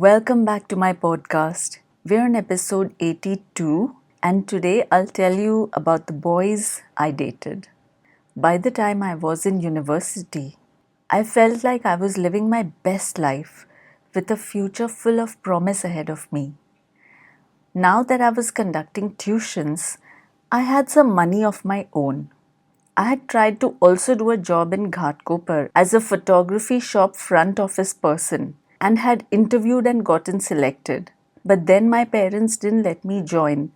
Welcome back to my podcast. We're on episode 82, and today I'll tell you about the boys I dated. By the time I was in university, I felt like I was living my best life with a future full of promise ahead of me. Now that I was conducting tuitions, I had some money of my own. I had tried to also do a job in Ghatkopar as a photography shop front office person and had interviewed and gotten selected. But then my parents didn't let me join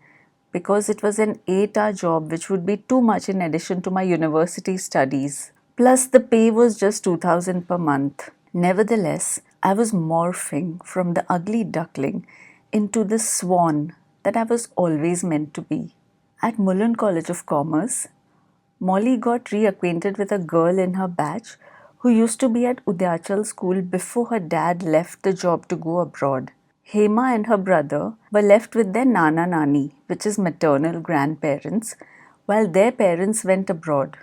because it was an 8-hour job which would be too much in addition to my university studies. Plus, the pay was just 2000 per month. Nevertheless, I was morphing from the ugly duckling into the swan that I was always meant to be. At Mullen College of Commerce, Molly got reacquainted with a girl in her batch who used to be at Udyachal school before her dad left the job to go abroad. Hema and her brother were left with their Nana Nani, which is maternal grandparents, while their parents went abroad.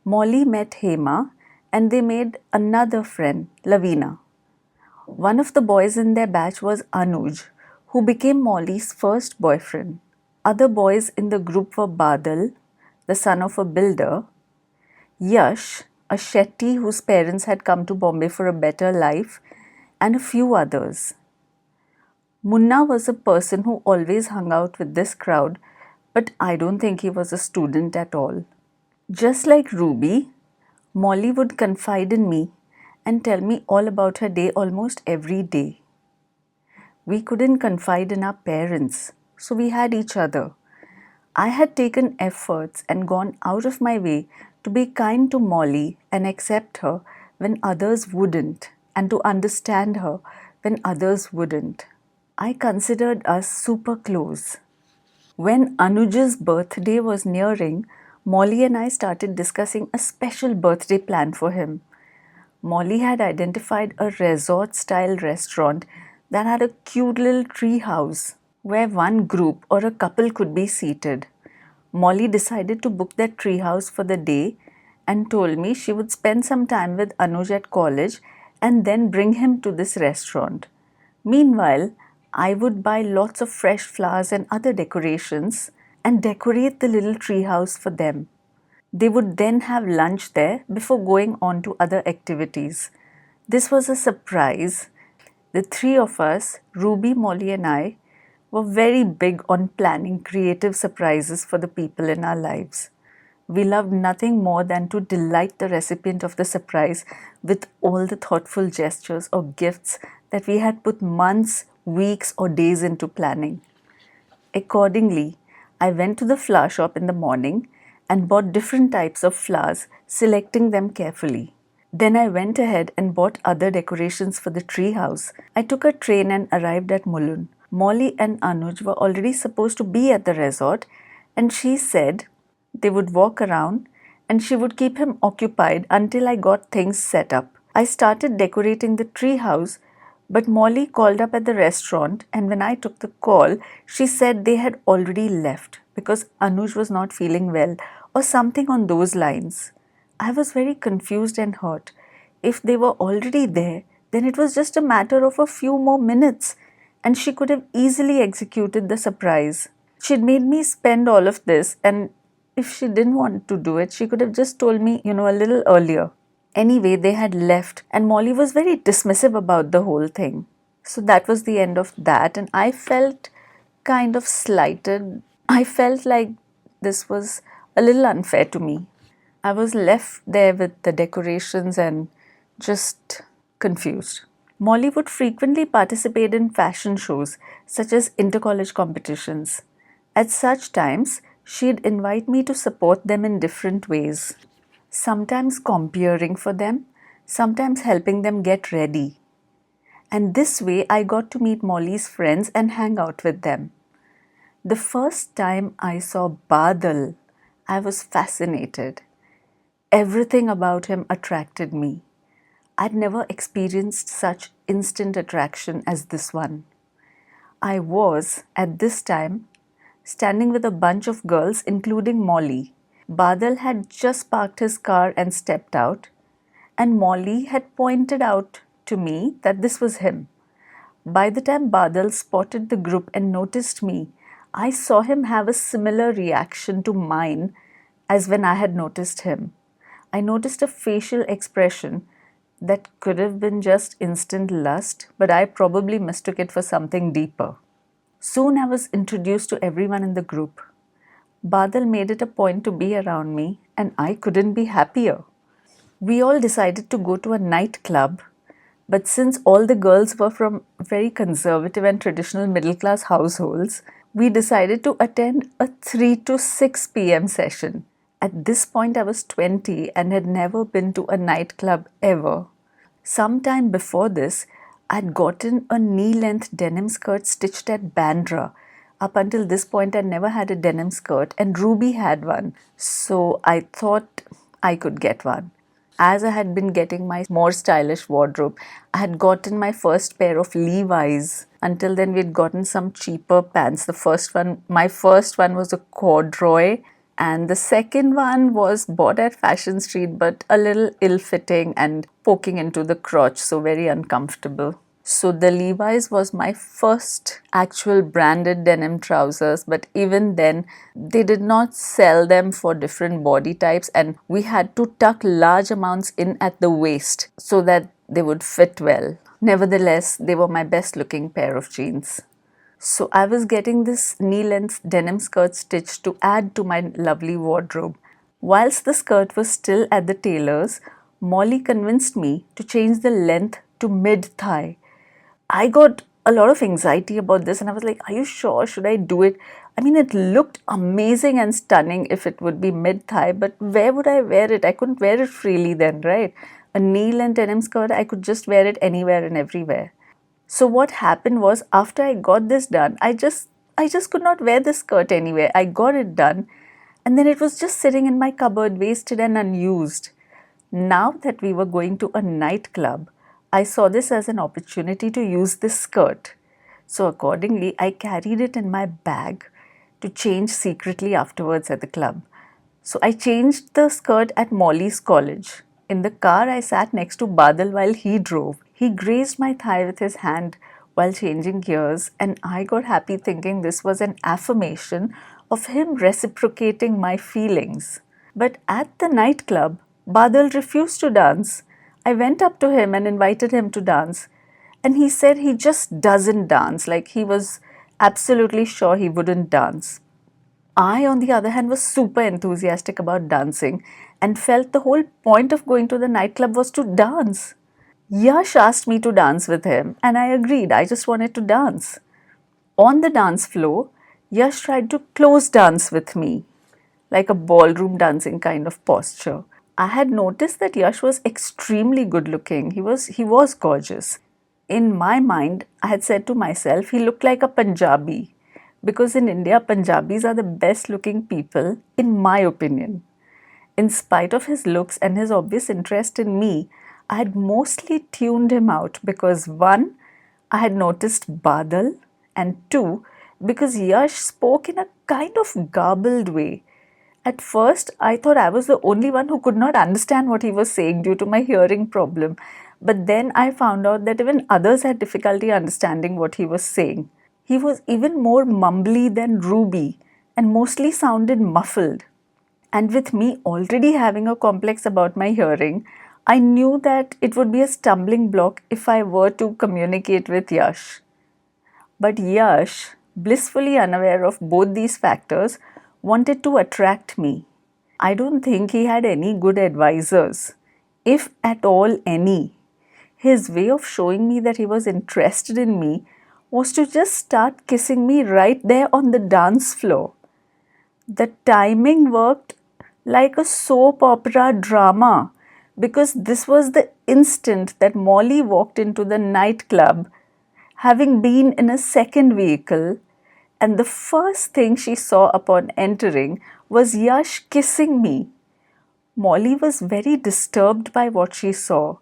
Molly met Hema and they made another friend, Lavina. One of the boys in their batch was Anuj, who became Molly's first boyfriend. Other boys in the group were Badal, the son of a builder, Yash, a Shetty whose parents had come to Bombay for a better life, and a few others. Munna was a person who always hung out with this crowd, but I don't think he was a student at all. Just like Ruby, Molly would confide in me and tell me all about her day almost every day. We couldn't confide in our parents, so we had each other. I had taken efforts and gone out of my way to be kind to Molly and accept her when others wouldn't, and to understand her when others wouldn't. I considered us super close. When Anuj's birthday was nearing, Molly and I started discussing a special birthday plan for him. Molly had identified a resort style restaurant that had a cute little tree house where one group or a couple could be seated. Molly decided to book that treehouse for the day and told me she would spend some time with Anuj at college and then bring him to this restaurant. Meanwhile, I would buy lots of fresh flowers and other decorations and decorate the little treehouse for them. They would then have lunch there before going on to other activities. This was a surprise. The three of us, Ruby, Molly, and I, were very big on planning creative surprises for the people in our lives. We loved nothing more than to delight the recipient of the surprise with all the thoughtful gestures or gifts that we had put months, weeks, or days into planning. Accordingly, I went to the flower shop in the morning and bought different types of flowers, selecting them carefully. Then I went ahead and bought other decorations for the tree house. I took a train and arrived at Mulund. Molly and Anuj were already supposed to be at the resort, and she said they would walk around and she would keep him occupied until I got things set up. I started decorating the tree house, but Molly called up at the restaurant, and when I took the call, she said they had already left because Anuj was not feeling well or something on those lines. I was very confused and hurt. If they were already there, then it was just a matter of a few more minutes, and she could have easily executed the surprise. She'd made me spend all of this, and if she didn't want to do it, she could have just told me, a little earlier. Anyway, they had left, and Molly was very dismissive about the whole thing. So that was the end of that, and I felt kind of slighted. I felt like this was a little unfair to me. I was left there with the decorations and just confused. Molly would frequently participate in fashion shows such as intercollege competitions. At such times, she'd invite me to support them in different ways. Sometimes comparing for them, sometimes helping them get ready. And this way I got to meet Molly's friends and hang out with them. The first time I saw Badal, I was fascinated. Everything about him attracted me. I'd never experienced such instant attraction as this one. I was, at this time, standing with a bunch of girls, including Molly. Badal had just parked his car and stepped out, and Molly had pointed out to me that this was him. By the time Badal spotted the group and noticed me, I saw him have a similar reaction to mine as when I had noticed him. I noticed a facial expression that could have been just instant lust, but I probably mistook it for something deeper. Soon I was introduced to everyone in the group. Badal made it a point to be around me, and I couldn't be happier. We all decided to go to a nightclub, but since all the girls were from very conservative and traditional middle class households, we decided to attend a 3 to 6 p.m. session. At this point, I was 20 and had never been to a nightclub ever. Sometime before this, I'd gotten a knee length denim skirt stitched at Bandra. Up until this point, I never had a denim skirt, and Ruby had one, so I thought I could get one. As I had been getting my more stylish wardrobe, I had gotten my first pair of Levi's. Until then, we'd gotten some cheaper pants. My first one was a corduroy, and the second one was bought at Fashion Street, but a little ill-fitting and poking into the crotch, so very uncomfortable. So the Levi's was my first actual branded denim trousers, but even then they did not sell them for different body types, and we had to tuck large amounts in at the waist so that they would fit well. Nevertheless, they were my best looking pair of jeans. So I was getting this knee-length denim skirt stitched to add to my lovely wardrobe. Whilst the skirt was still at the tailor's, Molly convinced me to change the length to mid-thigh. I got a lot of anxiety about this, and I was like, are you sure? Should I do it? I mean, it looked amazing and stunning if it would be mid-thigh, but where would I wear it? I couldn't wear it freely then, right? A knee-length denim skirt, I could just wear it anywhere and everywhere. So what happened was, after I got this done, I just could not wear this skirt anywhere. I got it done, and then it was just sitting in my cupboard, wasted and unused. Now that we were going to a nightclub, I saw this as an opportunity to use this skirt. So accordingly, I carried it in my bag to change secretly afterwards at the club. So I changed the skirt at Molly's college. In the car, I sat next to Badal while he drove. He grazed my thigh with his hand while changing gears, and I got happy thinking this was an affirmation of him reciprocating my feelings. But at the nightclub, Badal refused to dance. I went up to him and invited him to dance, and he said he just doesn't dance, like he was absolutely sure he wouldn't dance. I, on the other hand, was super enthusiastic about dancing and felt the whole point of going to the nightclub was to dance. Yash asked me to dance with him, and I agreed. I just wanted to dance. On the dance floor, Yash tried to close dance with me, like a ballroom dancing kind of posture. I had noticed that Yash was extremely good looking. He was gorgeous. In my mind, I had said to myself, he looked like a Punjabi. Because in India, Punjabis are the best looking people, in my opinion. In spite of his looks and his obvious interest in me, I had mostly tuned him out because 1, I had noticed Badal, and 2, because Yash spoke in a kind of garbled way. At first, I thought I was the only one who could not understand what he was saying due to my hearing problem. But then I found out that even others had difficulty understanding what he was saying. He was even more mumbly than Ruby and mostly sounded muffled. And with me already having a complex about my hearing, I knew that it would be a stumbling block if I were to communicate with Yash. But Yash, blissfully unaware of both these factors, wanted to attract me. I don't think he had any good advisors, if at all any. His way of showing me that he was interested in me was to just start kissing me right there on the dance floor. The timing worked like a soap opera drama because this was the instant that Molly walked into the nightclub, having been in a second vehicle, and the first thing she saw upon entering was Yash kissing me. Molly was very disturbed by what she saw.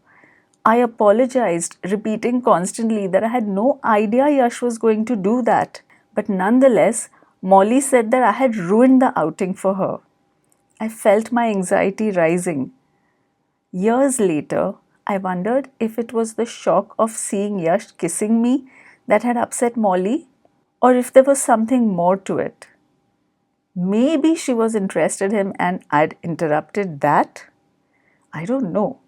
I apologized, repeating constantly that I had no idea Yash was going to do that. But nonetheless, Molly said that I had ruined the outing for her. I felt my anxiety rising. Years later, I wondered if it was the shock of seeing Yash kissing me that had upset Molly, or if there was something more to it. Maybe she was interested in him and I'd interrupted that. I don't know.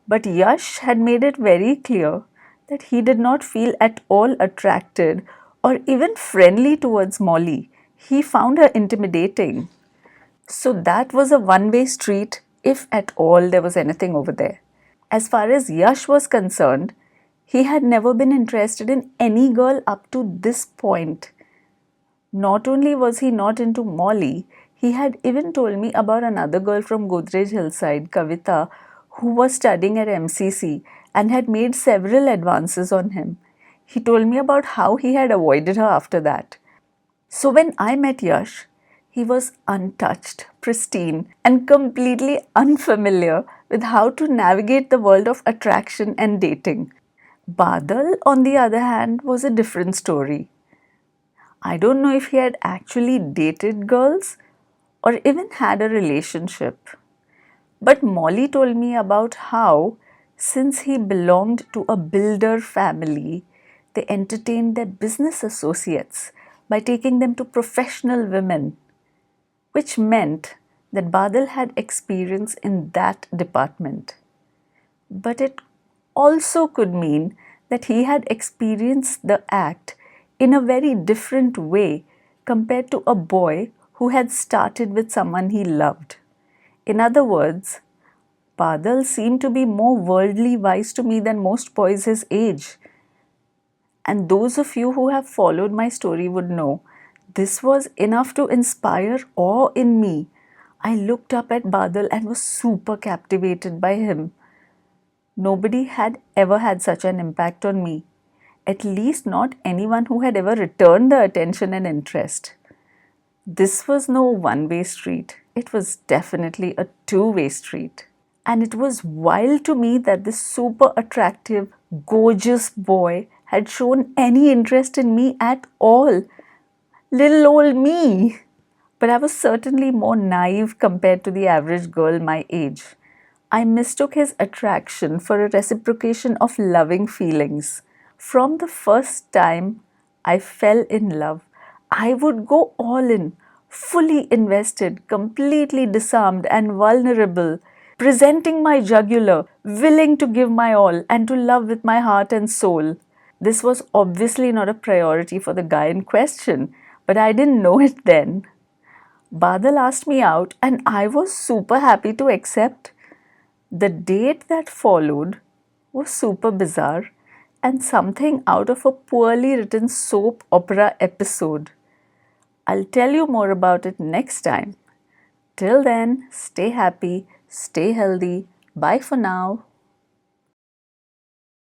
But Yash had made it very clear that he did not feel at all attracted or even friendly towards Molly. He found her intimidating. So that was a one-way street, if at all there was anything over there. As far as Yash was concerned, he had never been interested in any girl up to this point. Not only was he not into Molly, he had even told me about another girl from Godrej Hillside, Kavita, who was studying at MCC and had made several advances on him. He told me about how he had avoided her after that. So when I met Yash, he was untouched, pristine, and completely unfamiliar with how to navigate the world of attraction and dating. Badal, on the other hand, was a different story. I don't know if he had actually dated girls or even had a relationship. But Molly told me about how, since he belonged to a builder family, they entertained their business associates by taking them to professional women, which meant that Badal had experience in that department. But it also could mean that he had experienced the act in a very different way compared to a boy who had started with someone he loved. In other words, Badal seemed to be more worldly wise to me than most boys his age. And those of you who have followed my story would know this was enough to inspire awe in me. I looked up at Badal and was super captivated by him. Nobody had ever had such an impact on me, at least not anyone who had ever returned the attention and interest. This was no one-way street. It was definitely a two-way street. And it was wild to me that this super attractive, gorgeous boy had shown any interest in me at all. Little old me! But I was certainly more naive compared to the average girl my age. I mistook his attraction for a reciprocation of loving feelings. From the first time I fell in love, I would go all in, fully invested, completely disarmed and vulnerable, presenting my jugular, willing to give my all and to love with my heart and soul. This was obviously not a priority for the guy in question, but I didn't know it then. Badal asked me out and I was super happy to accept. The date that followed was super bizarre and something out of a poorly written soap opera episode. I'll tell you more about it next time. Till then, stay happy, stay healthy. Bye for now.